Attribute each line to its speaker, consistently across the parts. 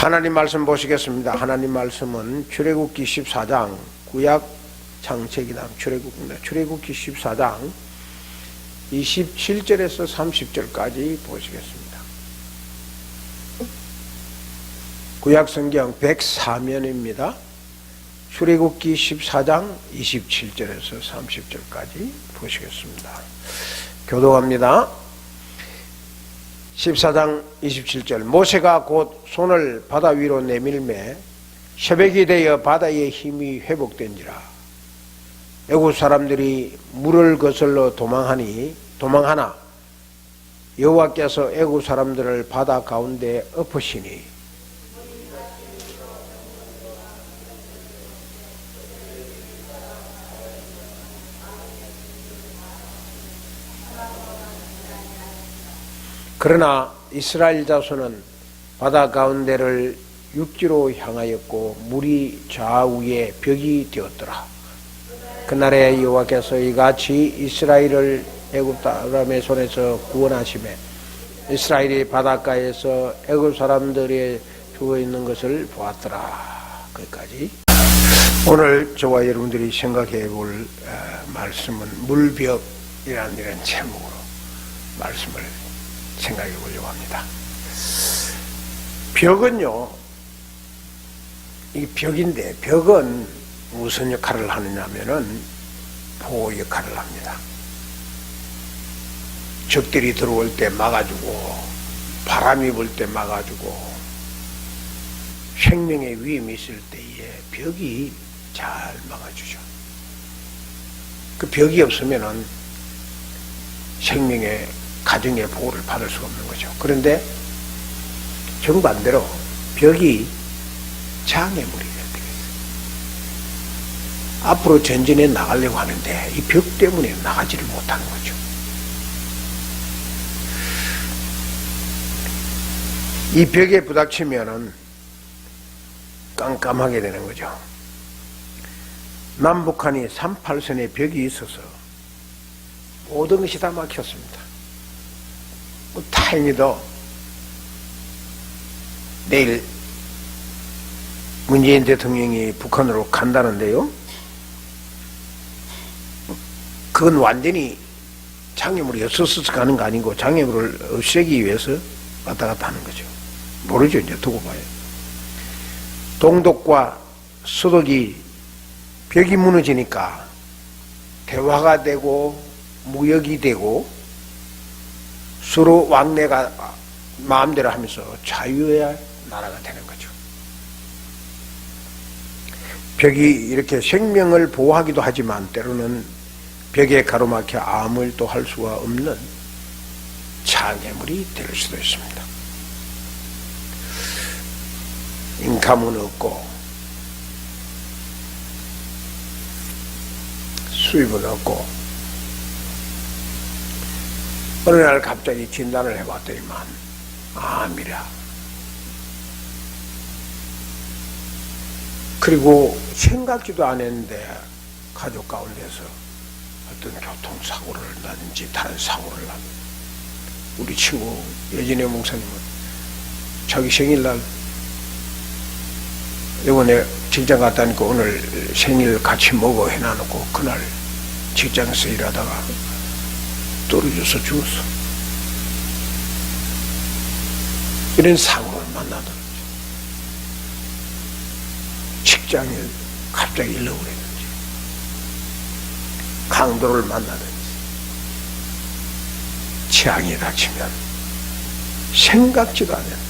Speaker 1: 하나님 말씀 보시겠습니다. 하나님 말씀은 출애굽기 14장 구약 창세기나 출애굽기 14장 27절에서 30절까지 보시겠습니다. 구약 성경 104면입니다. 출애굽기 14장 27절에서 30절까지 보시겠습니다. 교독합니다. 14장 27절 모세가 곧 손을 바다 위로 내밀매 새벽이 되어 바다의 힘이 회복된지라. 애굽 사람들이 물을 거슬러 도망하나 여호와께서 애굽 사람들을 바다 가운데 엎으시니 그러나 이스라엘 자손은 바다 가운데를 육지로 향하였고 물이 좌우에 벽이 되었더라. 그날에 여호와께서 이같이 이스라엘을 애굽 사람의 손에서 구원하시매 이스라엘이 바닷가에서 애굽 사람들이 죽어 있는 것을 보았더라. 거기까지. 오늘 저와 여러분들이 생각해 볼 말씀은 물벽이라는 이런 제목으로 말씀을 생각해 보려고 합니다. 벽은요, 이 벽인데 벽은 무슨 역할을 하느냐면은 보호 역할을 합니다. 적들이 들어올 때 막아주고 바람이 불 때 막아주고 생명의 위험이 있을 때에 벽이 잘 막아주죠. 그 벽이 없으면은 생명의 가정의 보호를 받을 수가 없는 거죠. 그런데 정반대로 벽이 장애물이 되겠어요. 앞으로 전진해 나가려고 하는데 이 벽 때문에 나가지를 못하는 거죠. 이 벽에 부닥치면은 깜깜하게 되는 거죠. 남북한이 38선의 벽이 있어서 모든 것이 다 막혔습니다. 다행히도 내일 문재인 대통령이 북한으로 간다는데요. 그건 완전히 장애물이 없어서 가는 거 아니고 장애물을 없애기 위해서 왔다 갔다 하는 거죠. 모르죠. 이제 두고 봐요. 동독과 서독이 벽이 무너지니까 대화가 되고 무역이 되고 서로 왕래가 마음대로 하면서 자유의 나라가 되는 거죠. 벽이 이렇게 생명을 보호하기도 하지만 때로는 벽에 가로막혀 아무 일도 할 수가 없는 장애물이 될 수도 있습니다. 인감은 없고 수입은 없고 어느 날 갑자기 진단을 해봤더니만 암이라. 그리고 생각지도 안 했는데 가족 가운데서 어떤 교통사고를 나든지 다른 사고를 나든 우리 친구 예진의 목사님은 자기 생일날 이번에 직장 갔다니까 오늘 생일 같이 먹어 해놔놓고 그날 직장에서 일하다가 떨어져서 죽었어. 이런 사고를 만나더라고요. 직장을 갑자기 잃어버렸는지 강도를 만나든지 재앙이 닥치면 생각지도 않은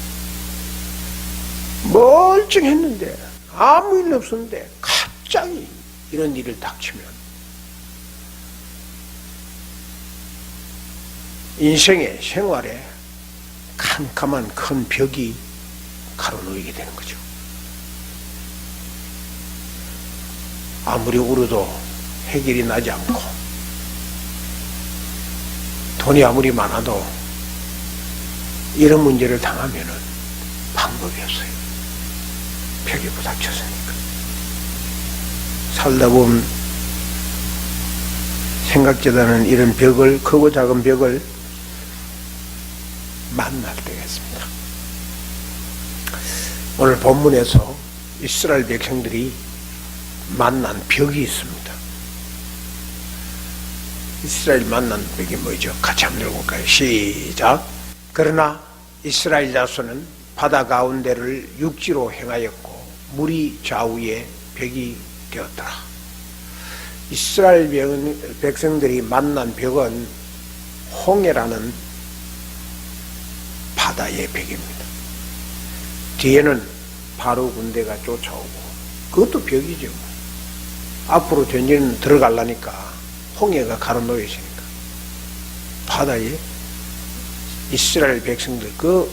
Speaker 1: 멀쩡했는데 아무 일 없었는데 갑자기 이런 일을 닥치면 인생의 생활에 캄캄한 큰 벽이 가로놓이게 되는 거죠. 아무리 울어도 해결이 나지 않고 돈이 아무리 많아도 이런 문제를 당하면은 방법이 없어요. 벽에 부닥쳤으니까. 살다 보면 생각지도 않은 이런 벽을, 크고 작은 벽을 만날 때가 있습니다. 오늘 본문에서 이스라엘 백성들이 만난 벽이 있습니다. 이스라엘 만난 벽이 뭐죠? 같이 한번 읽어볼까요? 시작. 그러나 이스라엘 자손은 바다 가운데를 육지로 행하였고 물이 좌우에 벽이 되었더라. 이스라엘 백성들이 만난 벽은 홍해라는 바다의 벽입니다. 뒤에는 바로 군대가 쫓아오고 그것도 벽이죠. 앞으로 전쟁 들어가려니까 홍해가 가로놓여 있으니까 바다에 이스라엘 백성들 그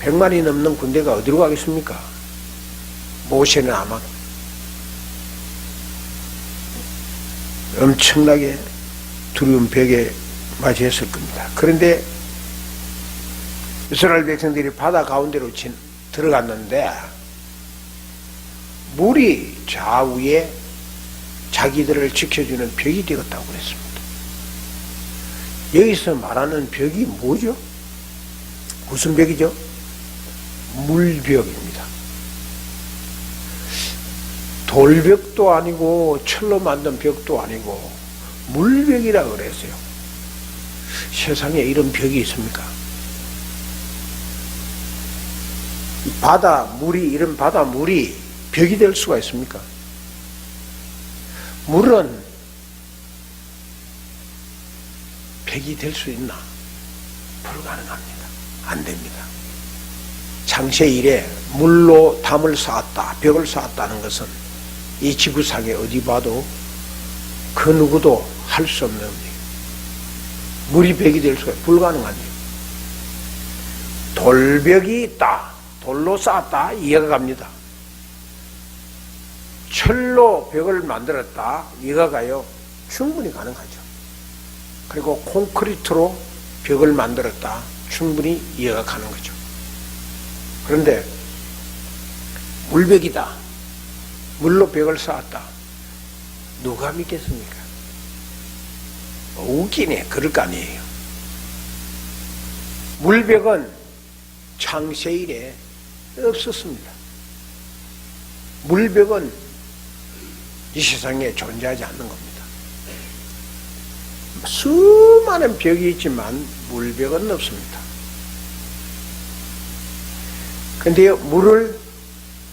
Speaker 1: 100만이 넘는 군대가 어디로 가겠습니까? 모세는 아마 엄청나게 두려운 벽에 맞이했을 겁니다. 그런데 이스라엘 백성들이 바다 가운데로 들어갔는데 물이 좌우에 자기들을 지켜주는 벽이 되었다고 그랬습니다. 여기서 말하는 벽이 뭐죠? 무슨 벽이죠? 물벽입니다. 돌벽도 아니고 철로 만든 벽도 아니고 물벽이라 그랬어요. 세상에 이런 벽이 있습니까? 이런 바다 물이 벽이 될 수가 있습니까? 물은 벽이 될 수 있나? 불가능합니다. 안 됩니다. 창세 이래 물로 담을 쌓았다, 벽을 쌓았다는 것은 이 지구상에 어디 봐도 그 누구도 할 수 없는 겁니다. 물이 벽이 될 수가 불가능한 일. 돌벽이 있다, 돌로 쌓았다, 이해가 갑니다. 철로 벽을 만들었다, 이해가 가요. 충분히 가능하죠. 그리고 콘크리트로 벽을 만들었다, 충분히 이해가 가는 거죠. 그런데 물벽이다, 물로 벽을 쌓았다, 누가 믿겠습니까? 웃기네, 그럴 거 아니에요. 물벽은 창세 이래 없었습니다. 물벽은 이 세상에 존재하지 않는 겁니다. 수많은 벽이 있지만 물벽은 없습니다. 그런데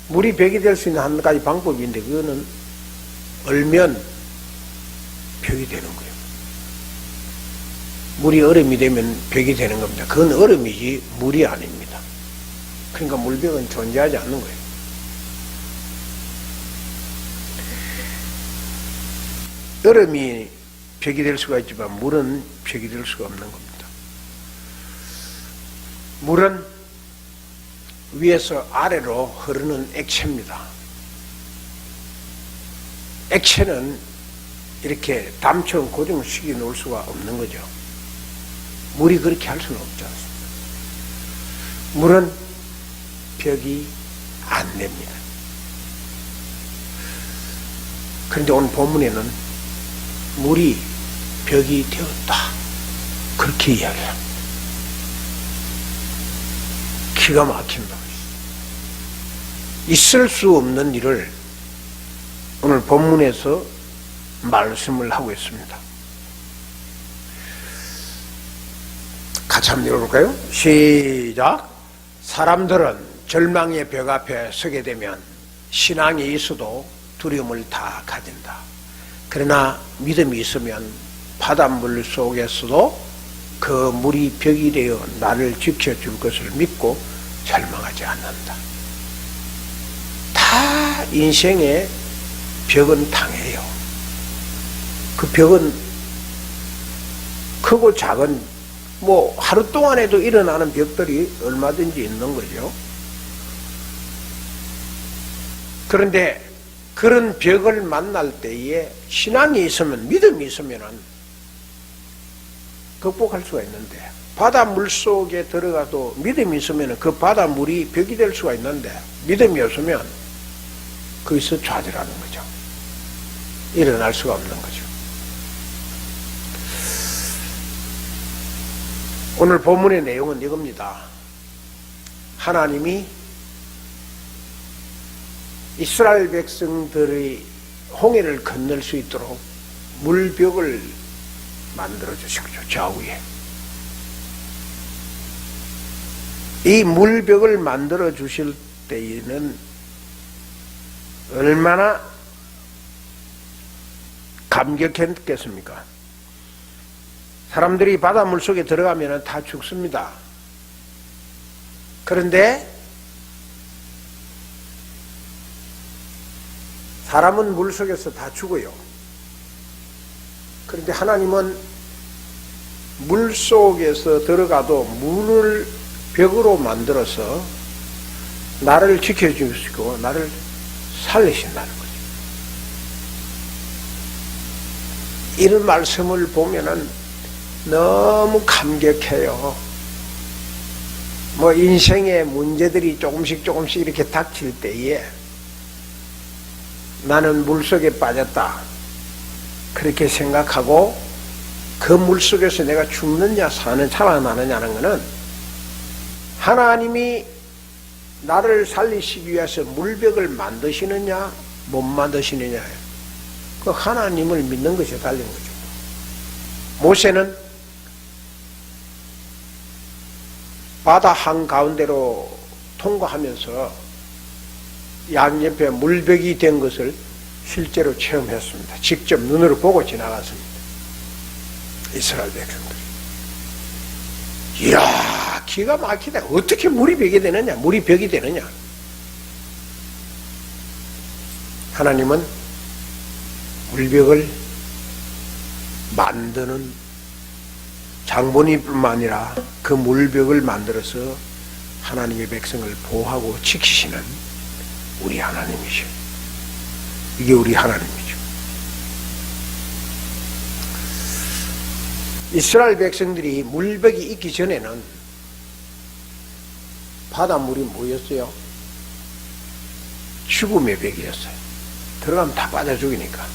Speaker 1: 물이 벽이 될 수 있는 한 가지 방법이 있는데 그거는 얼면 벽이 되는 거예요. 물이 얼음이 되면 벽이 되는 겁니다. 그건 얼음이지 물이 아닙니다. 그러니까 물벽은 존재하지 않는 거예요. 얼음이 벽이 될 수가 있지만 물은 벽이 될 수가 없는 겁니다. 물은 위에서 아래로 흐르는 액체입니다. 액체는 이렇게 담처럼 고정시켜 놓을 수가 없는 거죠. 물이 그렇게 할 수는 없지 않습니까? 물은 벽이 안 됩니다. 그런데 오늘 본문에는 물이 벽이 되었다, 그렇게 이야기합니다. 기가 막힌다. 있을 수 없는 일을 오늘 본문에서 말씀을 하고 있습니다. 같이 한번 읽어볼까요? 시작. 사람들은 절망의 벽 앞에 서게 되면 신앙이 있어도 두려움을 다 가진다. 그러나 믿음이 있으면 바닷물 속에서도 그 물이 벽이 되어 나를 지켜줄 것을 믿고 절망하지 않는다. 다 인생의 벽은 당해요. 그 벽은 크고 작은 하루 동안에도 일어나는 벽들이 얼마든지 있는 거죠. 그런데 그런 벽을 만날 때에 신앙이 있으면, 믿음이 있으면 극복할 수가 있는데, 바닷물 속에 들어가도 믿음이 있으면 그 바닷물이 벽이 될 수가 있는데 믿음이 없으면 거기서 좌절하는 거죠. 일어날 수가 없는 거죠. 오늘 본문의 내용은 이겁니다. 하나님이 이스라엘 백성들의 홍해를 건널 수 있도록 물벽을 만들어 주시고요. 좌우에. 이 물벽을 만들어 주실 때에는 얼마나 감격했겠습니까? 사람들이 바닷물 속에 들어가면 다 죽습니다. 그런데 사람은 물 속에서 다 죽어요. 그런데 하나님은 물 속에서 들어가도 물을 벽으로 만들어서 나를 지켜주시고 나를 살리신다는 거죠. 이런 말씀을 보면은 너무 감격해요. 뭐 인생의 문제들이 조금씩 이렇게 닥칠 때에 나는 물속에 빠졌다 그렇게 생각하고 그 물속에서 내가 죽느냐 살아나느냐는 것은 하나님이 나를 살리시기 위해서 물벽을 만드시느냐 못 만드시느냐예요. 그 하나님을 믿는 것이 달린 거죠. 모세는 바다 한가운데로 통과하면서 양옆에 물벽이 된 것을 실제로 체험했습니다. 직접 눈으로 보고 지나갔습니다. 이스라엘 백성들이. 이야, 기가 막히다. 어떻게 물이 벽이 되느냐? 물이 벽이 되느냐? 하나님은 물벽을 만드는 장본인뿐만 아니라 그 물벽을 만들어서 하나님의 백성을 보호하고 지키시는 우리 하나님이죠. 이게 우리 하나님이죠. 이스라엘 백성들이 물벽이 있기 전에는 바닷물이 뭐였어요? 죽음의 벽이었어요. 들어가면 다 빠져 죽이니까.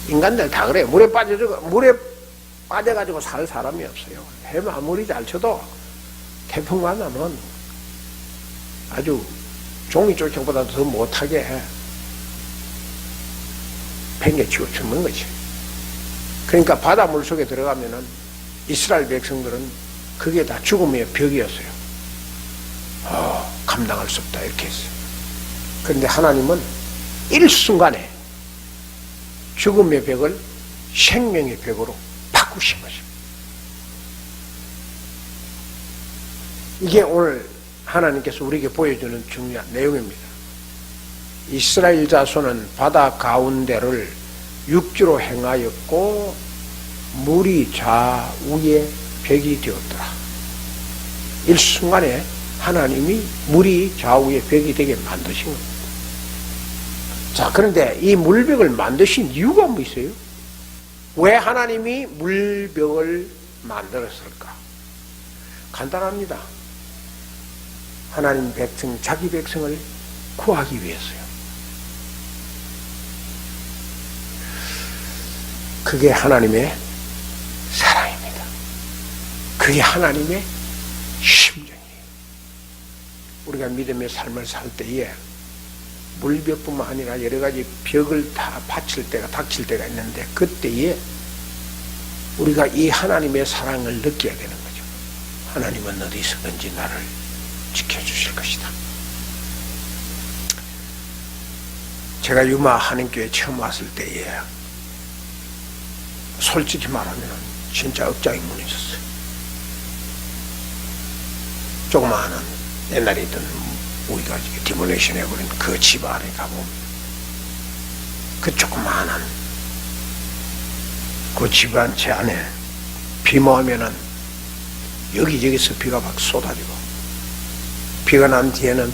Speaker 1: 인간들 다 그래요. 물에 빠져가지고 살 사람이 없어요. 해 아무리 잘 쳐도 태풍 만나면 아주 종이 쫓기보다 더 못하게 해. 팽개치고 죽는 거지. 그러니까 바닷물 속에 들어가면은 이스라엘 백성들은 그게 다 죽음의 벽이었어요. 감당할 수 없다 이렇게 했어요. 그런데 하나님은 일순간에 죽음의 벽을 생명의 벽으로 바꾸신 것입니다. 이게 오늘 하나님께서 우리에게 보여주는 중요한 내용입니다. 이스라엘 자손은 바다 가운데를 육지로 행하였고 물이 좌우에 벽이 되었더라. 일순간에 하나님이 물이 좌우에 벽이 되게 만드신 겁니다. 자, 그런데 이 물벽을 만드신 이유가 뭐 있어요? 왜 하나님이 물벽을 만들었을까? 간단합니다. 하나님 백성, 자기 백성을 구하기 위해서요. 그게 하나님의 사랑입니다. 그게 하나님의 심정이에요. 우리가 믿음의 삶을 살 때에 물벽뿐만 아니라 여러 가지 벽을 다 닥칠 때가 있는데 그때에 우리가 이 하나님의 사랑을 느껴야 되는 거죠. 하나님은 어디서든지 나를 지켜주실 것이다. 제가 유마 한인교회 처음 왔을 때에 솔직히 말하면 진짜 억장인문이 있었어요. 조그마한 옛날에 있던 우리가 디모네이션 해버린 그 집 안에 가보면 그 조그마한 그 집안 제 안에 비만 오면은 여기저기서 비가 막 쏟아지고 비가 난 뒤에는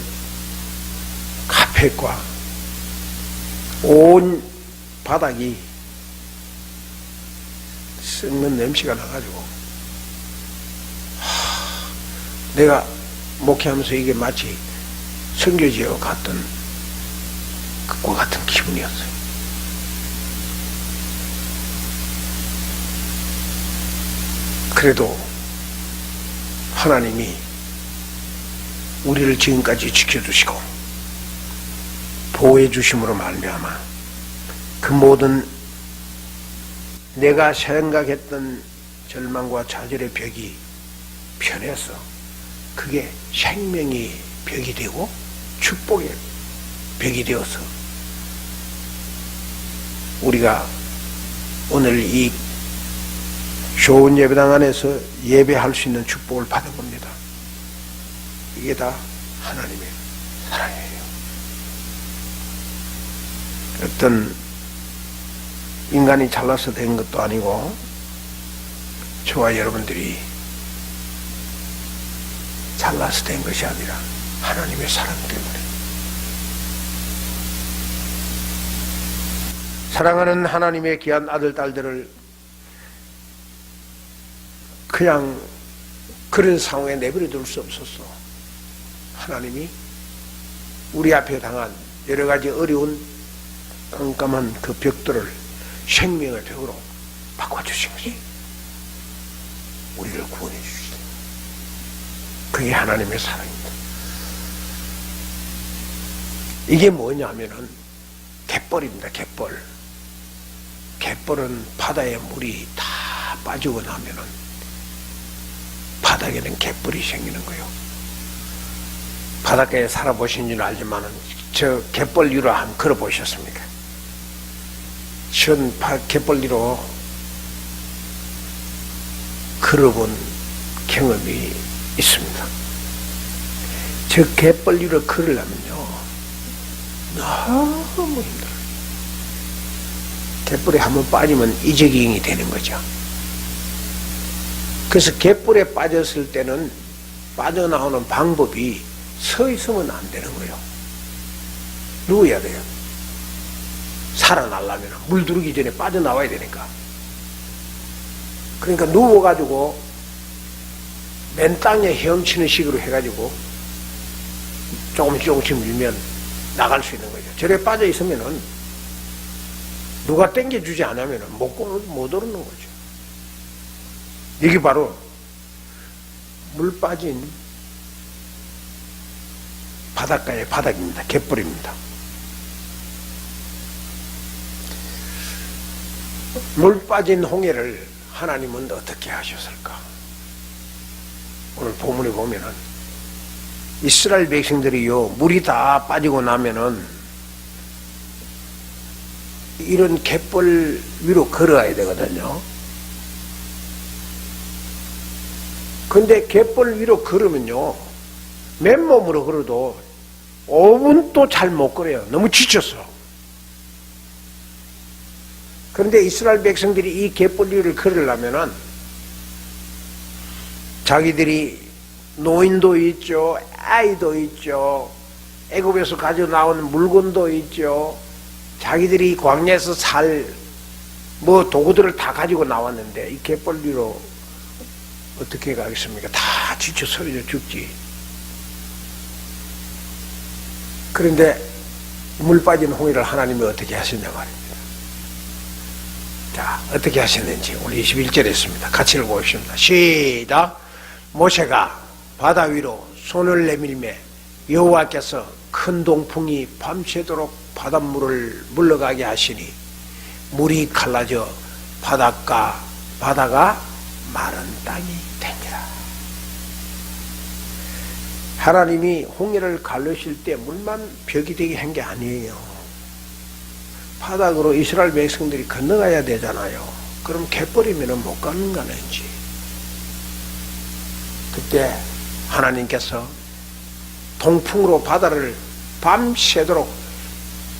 Speaker 1: 카펫과 온 바닥이 썩는 냄새가 나가지고 내가 목회하면서 이게 마치 선교지에 갔던 그와 같은 기분이었어요. 그래도 하나님이 우리를 지금까지 지켜주시고 보호해 주심으로 말미암아 그 모든 내가 생각했던 절망과 좌절의 벽이 편해서 그게 생명의 벽이 되고 축복의 벽이 되어서 우리가 오늘 이 좋은 예배당 안에서 예배할 수 있는 축복을 받은 겁니다. 이게 다 하나님의 사랑이에요. 어떤 인간이 잘나서 된 것도 아니고 저와 여러분들이 잘나서 된 것이 아니라 하나님의 사랑 때문에. 사랑하는 하나님의 귀한 아들, 딸들을 그냥 그런 상황에 내버려 둘 수 없었어. 하나님이 우리 앞에 당한 여러 가지 어려운 깜깜한 그 벽들을 생명의 벽으로 바꿔주신 것이 우리를 구원해 주시다. 그게 하나님의 사랑입니다. 이게 뭐냐면은 갯벌입니다. 갯벌. 갯벌은 바다에 물이 다 빠지고 나면은 바닥에는 갯벌이 생기는 거예요. 바닷가에 살아보신 줄 알지만은 저 갯벌 위로 한번 걸어보셨습니까? 전 갯벌 위로 걸어본 경험이 있습니다. 저 갯벌 위로 걸으려면요 너무 힘들어요. 갯벌에 한번 빠지면 이적행이 되는 거죠. 그래서 갯벌에 빠졌을 때는 빠져나오는 방법이 서 있으면 안 되는 거예요. 누워야 돼요. 살아나려면 물 들어오기 전에 빠져나와야 되니까. 그러니까 누워가지고 맨 땅에 헤엄치는 식으로 해가지고 조금씩 밀면 나갈 수 있는 거죠. 저래 빠져 있으면은 누가 땡겨주지 않으면 못 오르는 거죠. 이게 바로 물 빠진 바닷가의 바닥입니다. 갯벌입니다. 물 빠진 홍해를 하나님은 어떻게 하셨을까? 오늘 본문에 보면은 이스라엘 백성들이요 물이 다 빠지고 나면은 이런 갯벌 위로 걸어야 되거든요. 근데 갯벌 위로 걸으면요 맨몸으로 걸어도 5분도 잘 못 걸어요. 너무 지쳤어. 그런데 이스라엘 백성들이 이 갯벌 위를 걸으려면은 자기들이 노인도 있죠, 아이도 있죠, 애굽에서 가져 나온 물건도 있죠, 자기들이 광야에서 살 도구들을 다 가지고 나왔는데 이 갯벌 위로 어떻게 가겠습니까? 다 지쳐 쓰러져 죽지. 그런데 물 빠진 홍해를 하나님이 어떻게 하셨냐 말입니다. 자, 어떻게 하셨는지 오늘 21절에 있습니다. 같이 읽어보십니다. 시작. 모세가 바다 위로 손을 내밀매 여호와께서 큰 동풍이 밤새도록 바닷물을 물러가게 하시니 물이 갈라져 바다가 마른 땅이 됩니다. 하나님이 홍해를 갈르실 때 물만 벽이 되게 한 게 아니에요. 바닥으로 이스라엘 백성들이 건너가야 되잖아요. 그럼 갯벌이면 못 가는 거 아닌지. 그때 하나님께서 동풍으로 바다를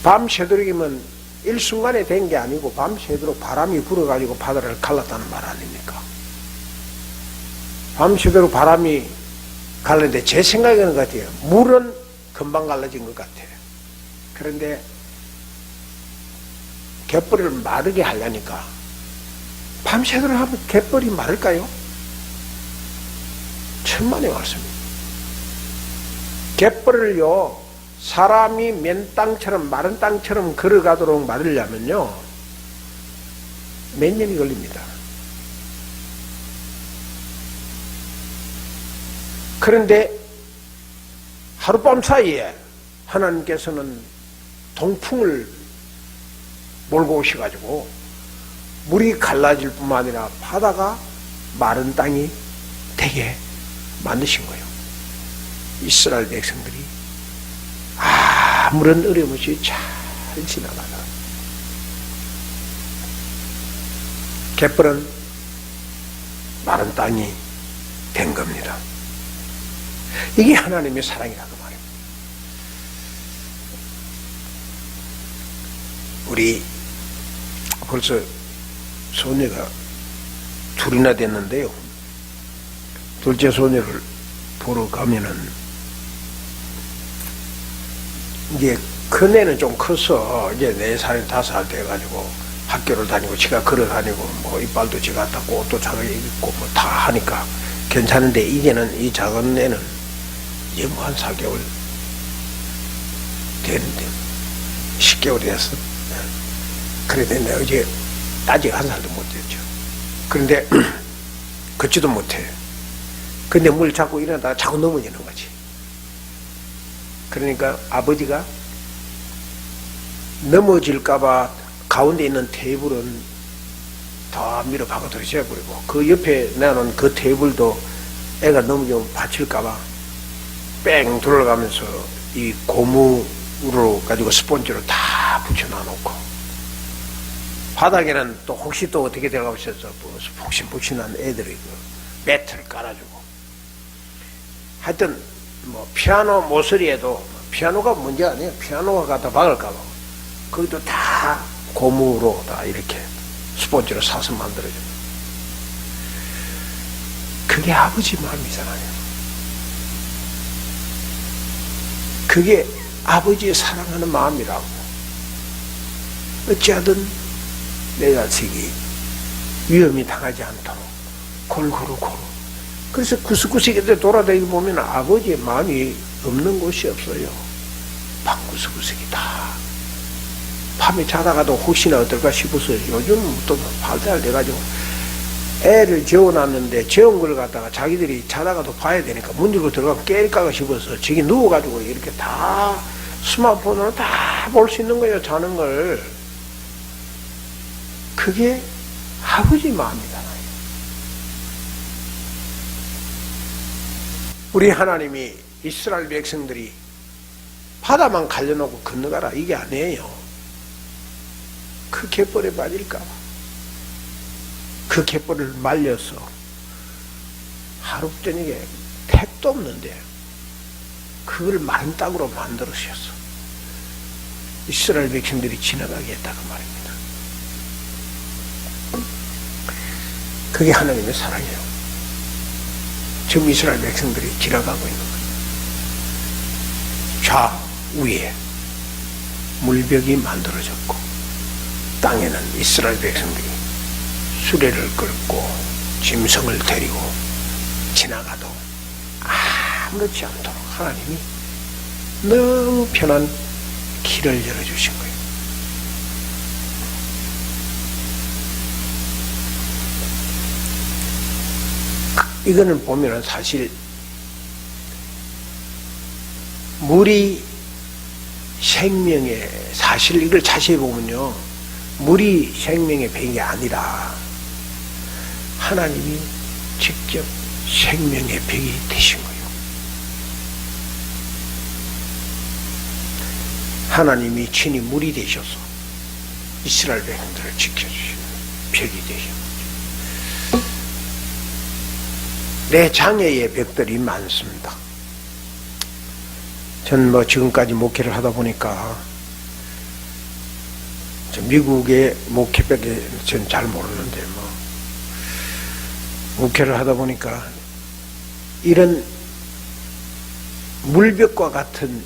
Speaker 1: 밤새도록이면 일순간에 된 게 아니고 밤새도록 바람이 불어가지고 바다를 갈랐다는 말 아닙니까? 밤새도록 바람이 갈랐는데 제 생각에는 것 같아요. 물은 금방 갈라진 것 같아요. 그런데 갯벌을 마르게 하려니까 밤새도록 하면 갯벌이 마를까요? 천만의 말씀입니다. 갯벌을요 사람이 맨 땅처럼 마른 땅처럼 걸어가도록 마르려면요 몇 년이 걸립니다. 그런데 하룻밤 사이에 하나님께서는 동풍을 몰고 오셔가지고 물이 갈라질 뿐만 아니라 바다가 마른 땅이 되게 만드신 거예요. 이스라엘 백성들이 아무런 어려움 없이 잘 지나가다 갯벌은 마른 땅이 된 겁니다. 이게 하나님의 사랑이라고 말입니다. 우리 벌써 소녀가 둘이나 됐는데요. 둘째 소녀를 보러 가면은 이제 큰애는 좀 커서 이제 4살, 5살 돼가지고 학교를 다니고 지가 걸어 다니고 뭐 이빨도 지가 닦고 옷도 자기가 입고 뭐 다 하니까 괜찮은데 이제는 이 작은 애는 이제 뭐 한 4개월 되는데 10개월이 됐어. 그래도 내가 이제 아직 1살도 못 됐죠. 그런데 걷지도 못해. 근데 물 잡고 일어나다가 자꾸 넘어지는 거지. 그러니까 아버지가 넘어질까봐 가운데 있는 테이블은 다 밀어 박아 들이셔버리고 그 옆에 내놓은 그 테이블도 애가 넘어지면 받칠까봐 뺑 돌아가면서 이 고무로 가지고 스펀지로 다 붙여놔놓고 바닥에는 또 혹시 또 어떻게 들어가고 있어서 뭐 폭신폭신한 애들이 그 매트를 깔아주고 하여튼 뭐 피아노 모서리에도 피아노가 문제 아니에요. 피아노가 갖다 박을까봐 거기도 다 고무로 다 이렇게 스펀지로 사서 만들어줘요. 그게 아버지 마음이잖아요. 그게 아버지의 사랑하는 마음이라고. 어찌하든 내 자식이 위험이 당하지 않도록 골고루 그래서 구석구석에 돌아다니고 보면 아버지의 마음이 없는 곳이 없어요. 방구석구석이 다. 밤에 자다가도 혹시나 어떨까 싶어서 요즘 또 발달 돼가지고 애를 재워놨는데 재운 걸 갖다가 자기들이 자다가도 봐야 되니까 문 열고 들어가면 깰까 싶어서 저기 누워가지고 이렇게 다 스마트폰으로 다 볼 수 있는 거예요. 자는 걸. 그게 아버지 마음이잖아요. 우리 하나님이 이스라엘 백성들이 바다만 갈려놓고 건너가라 이게 아니에요. 그 갯벌에 빠질까 봐. 그 갯벌을 말려서 하루 저녁에 택도 없는데 그걸 마른 땅으로 만들으셨어. 이스라엘 백성들이 지나가게 했다고 말입니다. 그게 하나님의 사랑이에요. 지금 이스라엘 백성들이 지나가고 있는 거예요. 좌우에 물벽이 만들어졌고 땅에는 이스라엘 백성들이 수레를 끌고 짐승을 데리고 지나가도 아무렇지 않도록 하나님이 너무 편한 길을 열어주신 거예요. 이거는 보면은 사실 물이 생명의 사실 이걸 자세히 보면요 물이 생명의 벽이 아니라 하나님이 직접 생명의 벽이 되신 거예요. 하나님이 친히 물이 되셔서 이스라엘 백성들을 지켜주시는 벽이 되셨어요. 내 장애의 벽들이 많습니다. 전 뭐 지금까지 목회를 하다 보니까 미국의 목회벽에 전 잘 모르는데 뭐 목회를 하다 보니까 이런 물벽과 같은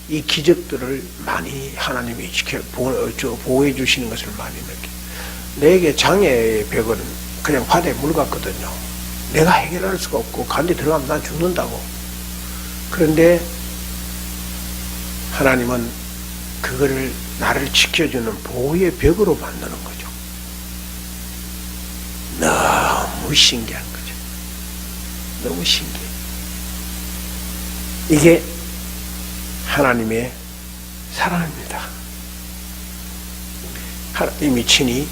Speaker 1: 이 기적들을 많이 하나님이 보호해 주시는 것을 많이 느껴요. 내게 장애의 벽은 그냥 바다에 물 같거든요. 내가 해결할 수가 없고 간데 들어가면 난 죽는다고. 그런데 하나님은 그거를 나를 지켜주는 보호의 벽으로 만드는 거죠. 너무 신기한 거죠. 너무 신기해. 이게 하나님의 사랑합니다. 하나님이 친히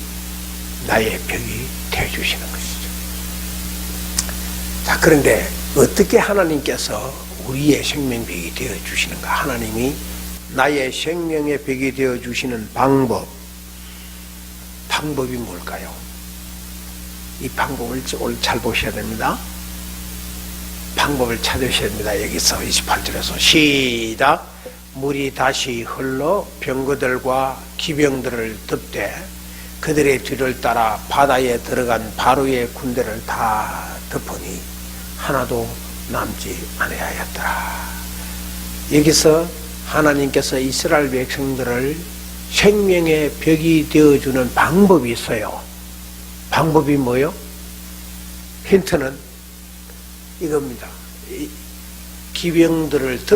Speaker 1: 나의 벽이 되어주시는 것이죠. 자, 그런데 어떻게 하나님께서 우리의 생명벽이 되어주시는가? 하나님이 나의 생명의 벽이 되어주시는 방법이 뭘까요? 이 방법을 오늘 잘 보셔야 됩니다. 방법을 찾으셔야 됩니다. 여기서 28절에서 시작. 물이 다시 흘러 병거들과 기병들을 덮되 그들의 뒤를 따라 바다에 들어간 바로의 군대를 다 덮으니 하나도 남지 아니하였더라. 여기서 하나님께서 이스라엘 백성들을 생명의 벽이 되어주는 방법이 있어요. 방법이 뭐요? 힌트는 이겁니다. 기병들을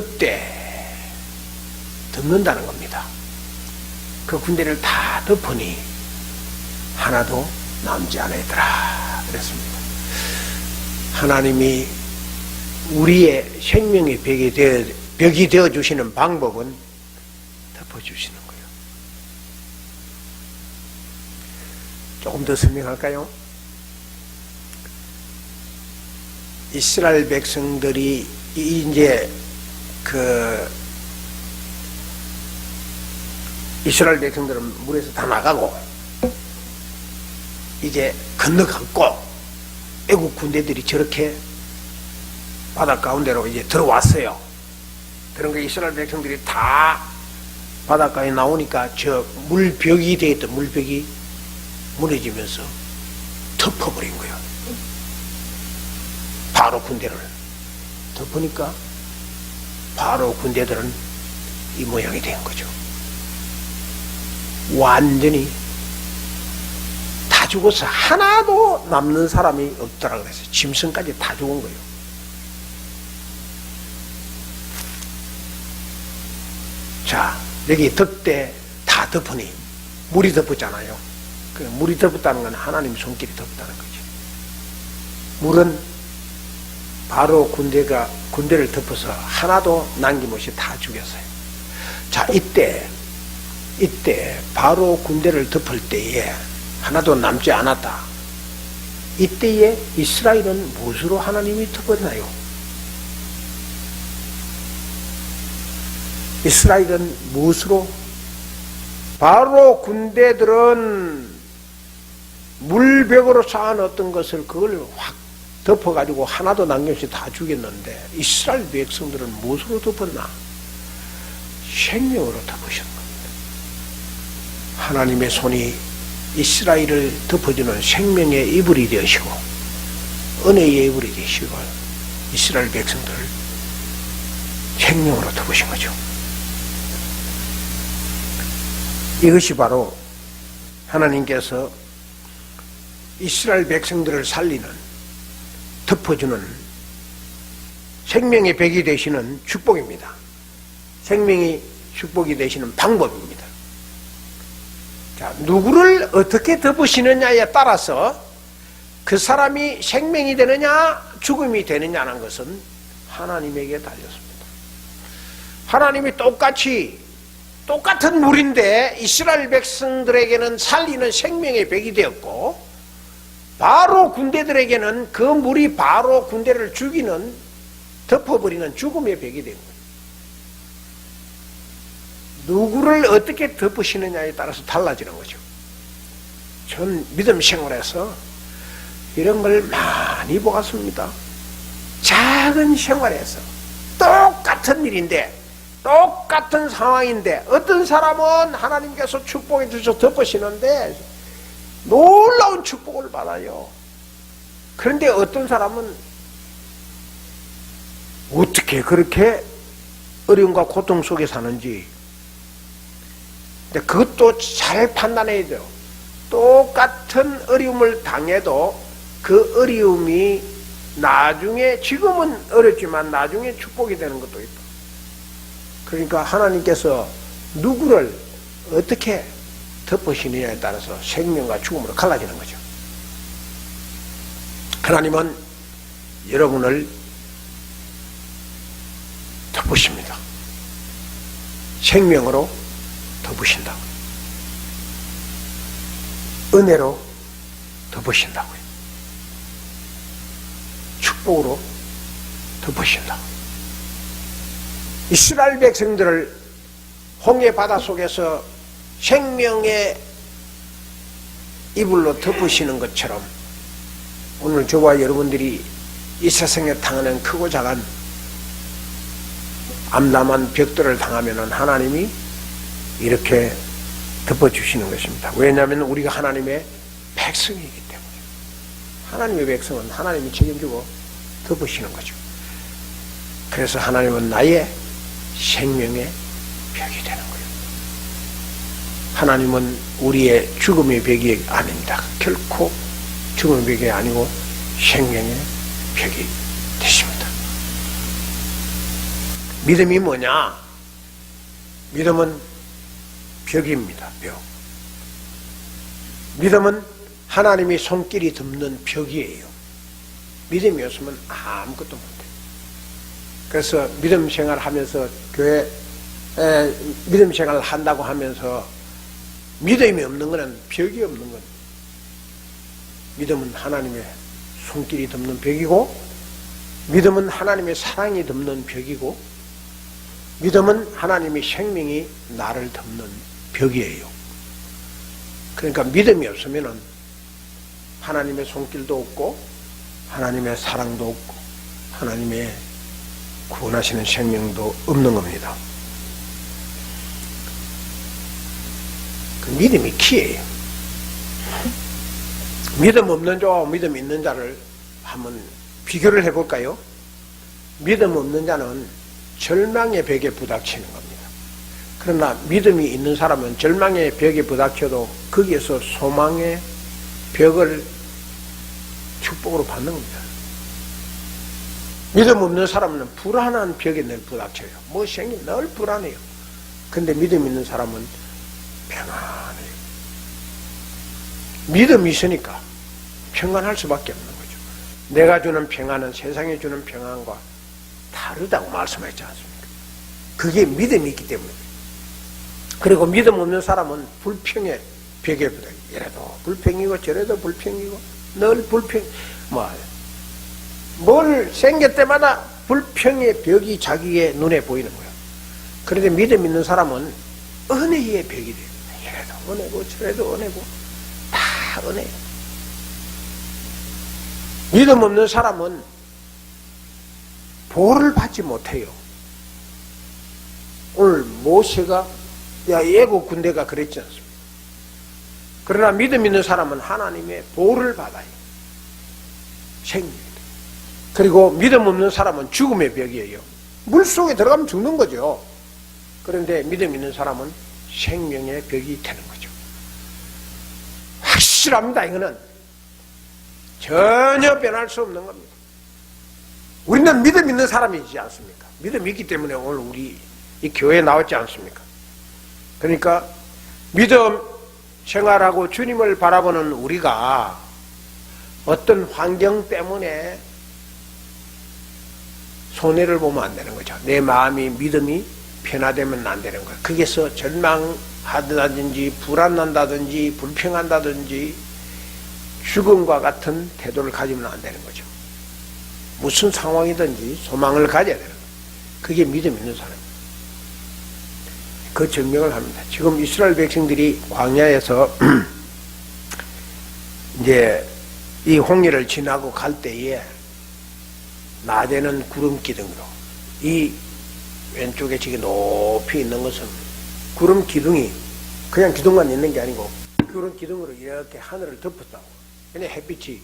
Speaker 1: 덮는다는 겁니다. 그 군대를 다 덮으니 하나도 남지 않았더라 그랬습니다. 하나님이 우리의 생명의 벽이 되어주시는 방법은 덮어주시는 거예요. 조금 더 설명할까요? 이스라엘 백성들이 이제 이스라엘 백성들은 물에서 다 나가고 이제 건너갔고 애국 군대들이 저렇게 바다 가운데로 이제 들어왔어요. 그러니까 이스라엘 백성들이 다 바닷가에 나오니까 저 물벽이 되었던 물벽이 무너지면서 덮어버린 거예요. 바로 군대를 덮으니까 바로 군대들은 이 모양이 된 거죠. 완전히 다 죽어서 하나도 남는 사람이 없더라 그랬어요. 짐승까지 다 죽은 거예요. 자, 여기 덮대 다 덮으니 물이 덮었잖아요. 그 물이 덮었다는 건 하나님 손길이 덮었다는 거죠. 물은 바로 군대를 덮어서 하나도 남김없이 다 죽였어요. 자, 이때 바로 군대를 덮을 때에 하나도 남지 않았다. 이때에 이스라엘은 무엇으로 하나님이 덮었나요? 이스라엘은 무엇으로? 바로 군대들은 물벽으로 쌓아놓았던 것을 그걸 확 덮어가지고 하나도 남김없이 다 죽였는데 이스라엘 백성들은 무엇으로 덮었나? 생명으로 덮으신 겁니다. 하나님의 손이 이스라엘을 덮어주는 생명의 이불이 되시고 은혜의 이불이 되시고 이스라엘 백성들을 생명으로 덮으신 거죠. 이것이 바로 하나님께서 이스라엘 백성들을 살리는, 덮어주는 생명의 벽이 되시는 축복입니다. 생명이 축복이 되시는 방법입니다. 자, 누구를 어떻게 덮으시느냐에 따라서 그 사람이 생명이 되느냐 죽음이 되느냐는 것은 하나님에게 달렸습니다. 하나님이 똑같은 물인데 이스라엘 백성들에게는 살리는 생명의 벽이 되었고 바로 군대들에게는 그 물이 바로 군대를 죽이는, 덮어버리는 죽음의 벽이 된 거예요. 누구를 어떻게 덮으시느냐에 따라서 달라지는 거죠. 전 믿음 생활에서 이런 걸 많이 보았습니다. 작은 생활에서 똑같은 일인데 똑같은 상황인데 어떤 사람은 하나님께서 축복해 주셔서 덮으시는데 놀라운 축복을 받아요. 그런데 어떤 사람은 어떻게 그렇게 어려움과 고통 속에 사는지, 근데 그것도 잘 판단해야 돼요. 똑같은 어려움을 당해도 그 어려움이 나중에, 지금은 어렵지만 나중에 축복이 되는 것도 있다. 그러니까 하나님께서 누구를 어떻게 덮으시느냐에 따라서 생명과 죽음으로 갈라지는 거죠. 하나님은 여러분을 덮으십니다. 생명으로 덮으신다고요. 은혜로 덮으신다고요. 축복으로 덮으신다고요. 이스라엘 백성들을 홍해 바다 속에서 생명의 이불로 덮으시는 것처럼 오늘 저와 여러분들이 이 세상에 당하는 크고 작은 암담한 벽들을 당하면 하나님이 이렇게 덮어주시는 것입니다. 왜냐하면 우리가 하나님의 백성이기 때문에. 하나님의 백성은 하나님이 책임지고 덮으시는 거죠. 그래서 하나님은 나의 생명의 벽이 되는 거예요. 하나님은 우리의 죽음의 벽이 아닙니다. 결코 죽음의 벽이 아니고 생명의 벽이 되십니다. 믿음이 뭐냐? 믿음은 벽입니다. 벽. 믿음은 하나님이 손길이 덮는 벽이에요. 믿음이 없으면 아무것도 못해요. 그래서 믿음 생활하면서 교회 믿음 생활을 한다고 하면서 믿음이 없는 것은 벽이 없는 것. 믿음은 하나님의 손길이 덮는 벽이고, 믿음은 하나님의 사랑이 덮는 벽이고, 믿음은 하나님의 생명이 나를 덮는 벽이에요. 그러니까 믿음이 없으면 하나님의 손길도 없고 하나님의 사랑도 없고 하나님의 구원하시는 생명도 없는 겁니다. 그 믿음이 키예요. 믿음 없는 자와 믿음 있는 자를 한번 비교를 해볼까요? 믿음 없는 자는 절망의 벽에 부닥치는 겁니다. 그러나 믿음이 있는 사람은 절망의 벽에 부닥쳐도 거기에서 소망의 벽을 축복으로 받는 겁니다. 믿음 없는 사람은 불안한 벽에 늘 부닥쳐요. 뭐 생긴 늘 불안해요. 근데 믿음 있는 사람은 평안해요. 믿음이 있으니까 평안할 수밖에 없는 거죠. 내가 주는 평안은 세상에 주는 평안과 다르다고 말씀했지 않습니까? 그게 믿음이 있기 때문에. 그리고 믿음 없는 사람은 불평의 벽에 부닥쳐요. 이래도 불평이고 저래도 불평이고 늘 불평, 뭘 생길 때마다 불평의 벽이 자기의 눈에 보이는 거예요. 그런데 믿음 있는 사람은 은혜의 벽이 돼요. 이래도 은혜고 저래도 은혜고 다 은혜예요. 믿음 없는 사람은 보호를 받지 못해요. 오늘 모세가 애국 군대가 그랬지 않습니까? 그러나 믿음 있는 사람은 하나님의 보호를 받아요. 생명이다. 그리고 믿음 없는 사람은 죽음의 벽이에요. 물속에 들어가면 죽는 거죠. 그런데 믿음 있는 사람은 생명의 벽이 되는 거죠. 확실합니다. 이거는 전혀 변할 수 없는 겁니다. 우리는 믿음 있는 사람이지 않습니까? 믿음이 있기 때문에 오늘 우리 이 교회에 나왔지 않습니까? 그러니까 믿음 생활하고 주님을 바라보는 우리가 어떤 환경 때문에 손해를 보면 안 되는 거죠. 내 마음이 믿음이 변화되면 안 되는 거예요. 거기서 절망하다든지 불안한다든지 불평한다든지 죽음과 같은 태도를 가지면 안 되는 거죠. 무슨 상황이든지 소망을 가져야 되는 거예요. 그게 믿음 있는 사람이에요. 그 증명을 합니다. 지금 이스라엘 백성들이 광야에서 이제 이 홍해를 지나고 갈 때에 낮에는 구름 기둥으로, 이 왼쪽에 지금 높이 있는 것은 구름 기둥이 그냥 기둥만 있는 게 아니고 구름 기둥으로 이렇게 하늘을 덮었다고. 왜냐 햇빛이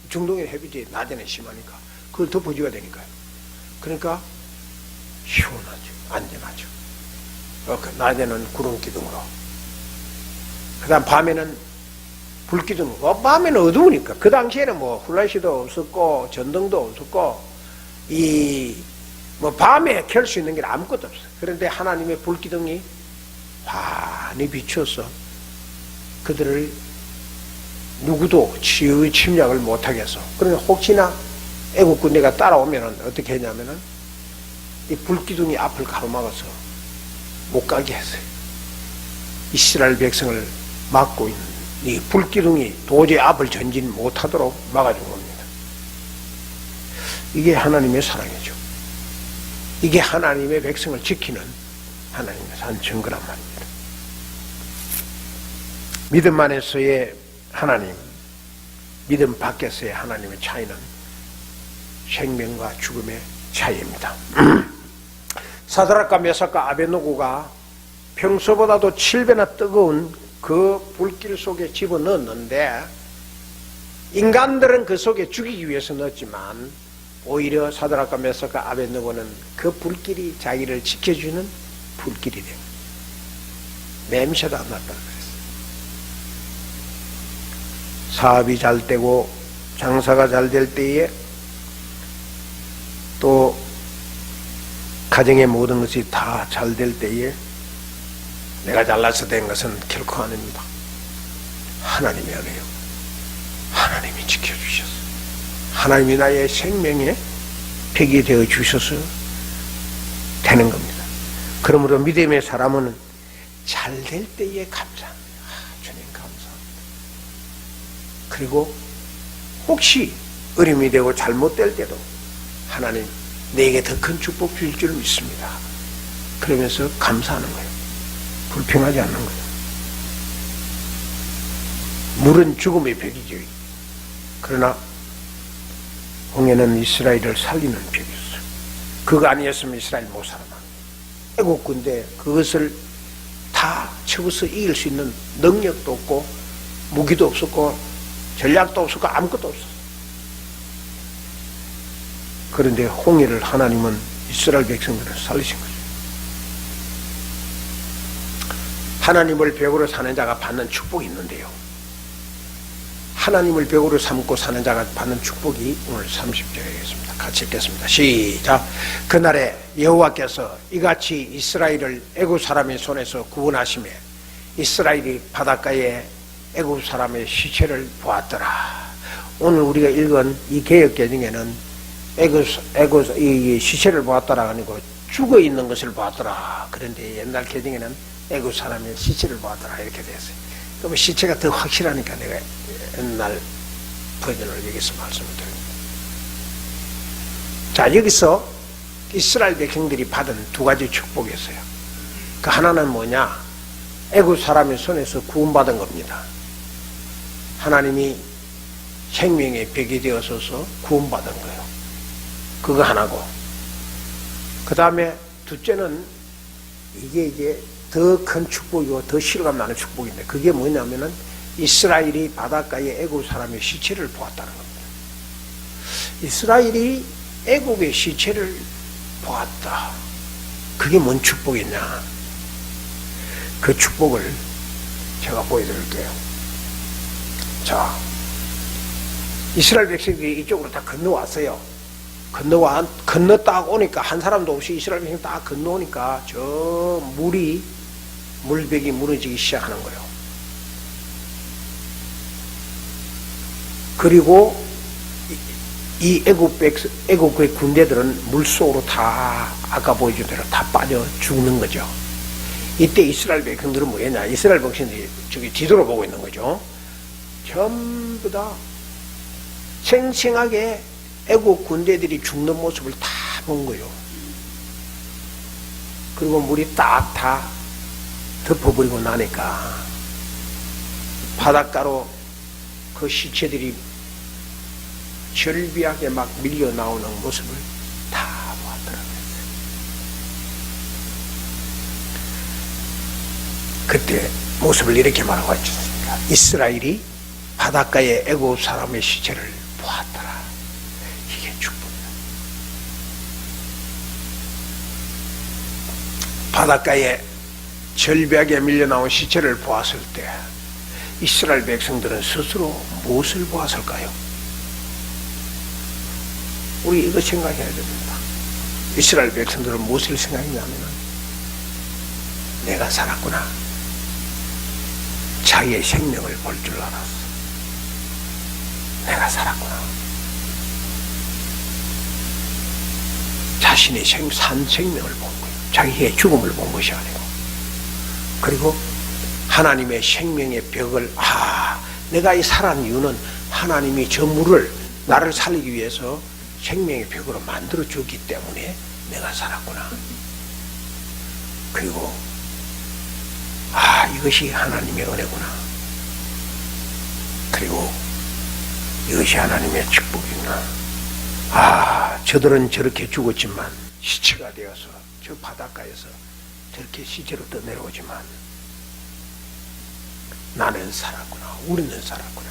Speaker 1: 중동의 햇빛이 낮에는 심하니까 그걸 덮어줘야 되니까요. 그러니까 시원하죠. 안전하죠. 낮에는 구름 기둥으로, 그 다음 밤에는 불 기둥으로. 밤에는 어두우니까. 그 당시에는 뭐 플래시도 없었고 전등도 없었고 밤에 켤 수 있는 게 아무것도 없어요. 그런데 하나님의 불 기둥이 환히 비추어서 그들을 누구도 침략을 못하게 해서, 그러면 혹시나 애국 군대가 따라오면 어떻게 했냐면은 이 불 기둥이 앞을 가로막아서 못 가게 했어요. 이스라엘 백성을 막고 있는 이 불기둥이 도저히 앞을 전진 못하도록 막아준 겁니다. 이게 하나님의 사랑이죠. 이게 하나님의 백성을 지키는 하나님의 산 증거란 말입니다. 믿음 안에서의 하나님, 믿음 밖에서의 하나님의 차이는 생명과 죽음의 차이입니다. 사드락과 메삭과 아벳노고가 평소보다도 7배나 뜨거운 그 불길 속에 집어넣었는데 인간들은 그 속에 죽이기 위해서 넣었지만 오히려 사드락과 메삭과 아벳노고는 그 불길이 자기를 지켜주는 불길이 됩니다. 냄새도 안 났다고 그랬어요. 사업이 잘 되고 장사가 잘 될 때에 또 가정의 모든 것이 다 잘 될 때에 내가 잘나서 된 것은 결코 아닙니다. 하나님이 은혜요. 하나님이 지켜주셨어요. 하나님이 나의 생명에 벽이 되어 주셔서 되는 겁니다. 그러므로 믿음의 사람은 잘 될 때에 감사합니다. 주님 감사합니다. 그리고 혹시 어림이 되고 잘못될 때도 하나님 내게 더 큰 축복 주실 줄 믿습니다. 그러면서 감사하는 거예요. 불평하지 않는 거예요. 물은 죽음의 벽이죠. 그러나 홍해는 이스라엘을 살리는 벽이었어요. 그거 아니었으면 이스라엘 못 살아납니다. 애국군대 그것을 다 쳐서 이길 수 있는 능력도 없고 무기도 없었고 전략도 없었고 아무것도 없었어요. 그런데 홍해를 하나님은 이스라엘 백성들을 살리신 거죠. 하나님을 벽으로 사는 자가 받는 축복이 있는데요. 하나님을 벽으로 삼고 사는 자가 받는 축복이 오늘 30절에 있습니다. 같이 읽겠습니다. 시작. 그날에 여호와께서 이같이 이스라엘을 애굽 사람의 손에서 구원하시매 이스라엘이 바닷가에 애굽 사람의 시체를 보았더라. 오늘 우리가 읽은 이 개역개정에는 이 시체를 보았더라 아니고 죽어 있는 것을 보았더라. 그런데 옛날 개정에는 애굽 사람의 시체를 보았더라 이렇게 되었어요. 그러면 시체가 더 확실하니까 내가 옛날 버전을 여기서 말씀을 드립니다. 자, 여기서 이스라엘 백성들이 받은 두 가지 축복이 있어요. 그 하나는 뭐냐? 애굽 사람의 손에서 구원받은 겁니다. 하나님이 생명의 벽이 되어서서 구원받은 거예요. 그거 하나고, 그 다음에 둘째는 이게 이제 더 큰 축복이고 더 실감 나는 축복인데 그게 뭐냐면은 이스라엘이 바닷가에 애굽 사람의 시체를 보았다는 겁니다. 이스라엘이 애굽의 시체를 보았다. 그게 뭔 축복이냐? 그 축복을 제가 보여드릴게요. 자, 이스라엘 백성들이 이쪽으로 다 건너왔어요. 건너딱 오니까 한 사람도 없이 이스라엘 백성이 딱 건너오니까 저 물벽이 무너지기 시작하는 거예요. 그리고 이 애국의 군대들은 물속으로 다 아까 보여준 대로 다 빠져 죽는 거죠. 이때 이스라엘 백성들은 뭐였냐? 이스라엘 백성들이 저기 뒤돌아 보고 있는 거죠. 전부 다 생생하게 애국 군대들이 죽는 모습을 다 본 거예요. 그리고 물이 딱 다 덮어버리고 나니까 바닷가로 그 시체들이 절비하게 막 밀려 나오는 모습을 다 보았더라고요. 그때 모습을 이렇게 말하고 있었습니다. 이스라엘이 바닷가에 애국 사람의 시체를 보았더라. 이게 축복이다. 바닷가에 절벽에 밀려 나온 시체를 보았을 때 이스라엘 백성들은 스스로 무엇을 보았을까요? 우리 이거 생각해야 됩니다. 이스라엘 백성들은 무엇을 생각했냐면 내가 살았구나. 자기의 생명을 볼 줄 알았어. 내가 살았구나. 자신의 산 생명을 본 거예요. 자기의 죽음을 본 것이 아니고. 그리고 하나님의 생명의 벽을 내가 이 살아난 이유는 하나님이 저 물을 나를 살리기 위해서 생명의 벽으로 만들어 줬기 때문에 내가 살았구나. 그리고 이것이 하나님의 은혜구나. 그리고 이것이 하나님의 축복이구나. 저들은 저렇게 죽었지만 시체가 되어서 저 바닷가에서 저렇게 시체로 떠내려오지만 나는 살았구나. 우리는 살았구나.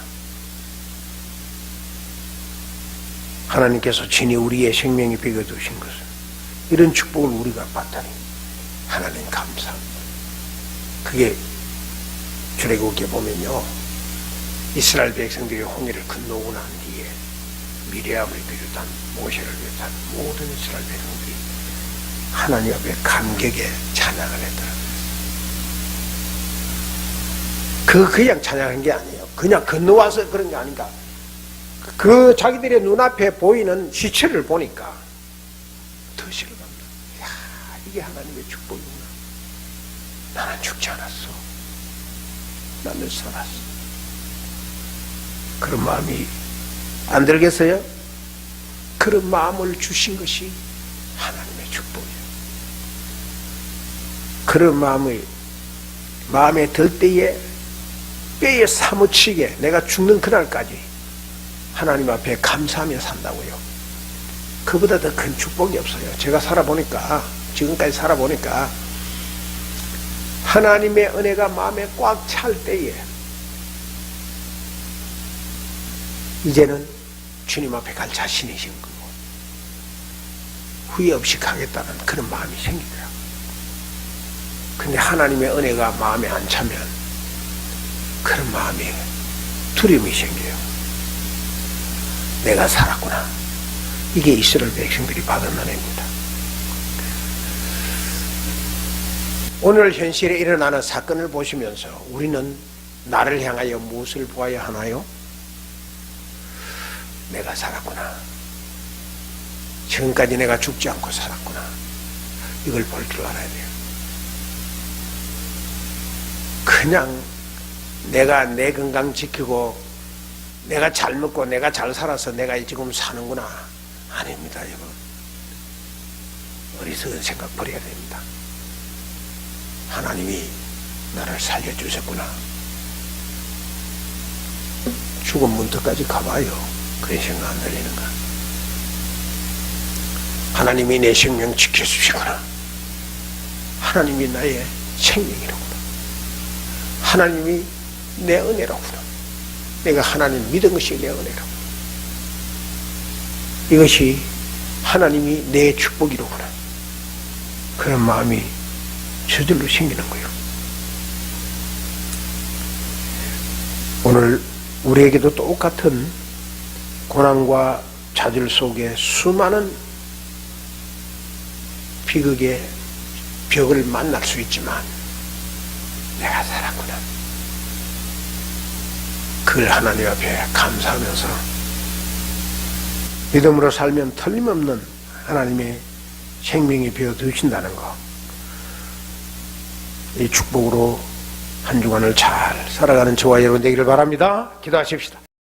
Speaker 1: 하나님께서 친히 우리의 생명이 베겨두신 것은 이런 축복을 우리가 받다니 하나님 감사합니다. 그게 출애굽기에 보면요, 이스라엘 백성들이 홍해를 건너고 난 뒤에 미리암을 비롯한 모세를 비롯한 모든 이스라엘 백성들이 하나님 앞에 감격에 찬양을 했더라고요. 그냥 찬양한 게 아니에요. 그냥 건너와서 그런 게 아닌가. 자기들의 눈앞에 보이는 시체를 보니까 더 실감나. 이게 하나님의 축복이구나. 나는 죽지 않았어. 나는 살았어. 그런 마음이 안 들겠어요? 그런 마음을 주신 것이 하나님의 축복이에요. 그런 마음에 들 때에 뼈에 사무치게 내가 죽는 그날까지 하나님 앞에 감사하며 산다고요. 그보다 더 큰 축복이 없어요. 제가 지금까지 살아보니까 하나님의 은혜가 마음에 꽉 찰 때에 이제는 주님 앞에 갈 자신이신 거고 후회 없이 가겠다는 그런 마음이 생기더라고요. 근데 하나님의 은혜가 마음에 안 차면 그런 마음이 두려움이 생겨요. 내가 살았구나. 이게 이스라엘 백성들이 받은 은혜입니다. 오늘 현실에 일어나는 사건을 보시면서 우리는 나를 향하여 무엇을 보아야 하나요? 내가 살았구나. 지금까지 내가 죽지 않고 살았구나. 이걸 볼 줄 알아야 돼요. 그냥 내가 내 건강 지키고 내가 잘 먹고 내가 잘 살아서 내가 지금 사는구나. 아닙니다, 여러분. 어리석은 생각 버려야 됩니다. 하나님이 나를 살려주셨구나. 죽은 문턱까지 가봐요. 그런 생각 안 들리는가? 하나님이 내 생명 지켜주시구나. 하나님이 나의 생명이로구나. 하나님이 내 은혜로구나. 내가 하나님 믿은 것이 내 은혜로구나. 이것이 하나님이 내 축복이로구나. 그런 마음이 저절로 생기는 거예요. 오늘 우리에게도 똑같은 고난과 좌절 속에 수많은 비극의 벽을 만날 수 있지만 내가 살았구나. 그걸 하나님 앞에 감사하면서 믿음으로 살면 틀림없는 하나님의 생명이 베어두신다는 것, 이 축복으로 한 주간을 잘 살아가는 저와 여러분 되기를 바랍니다. 기도하십시다.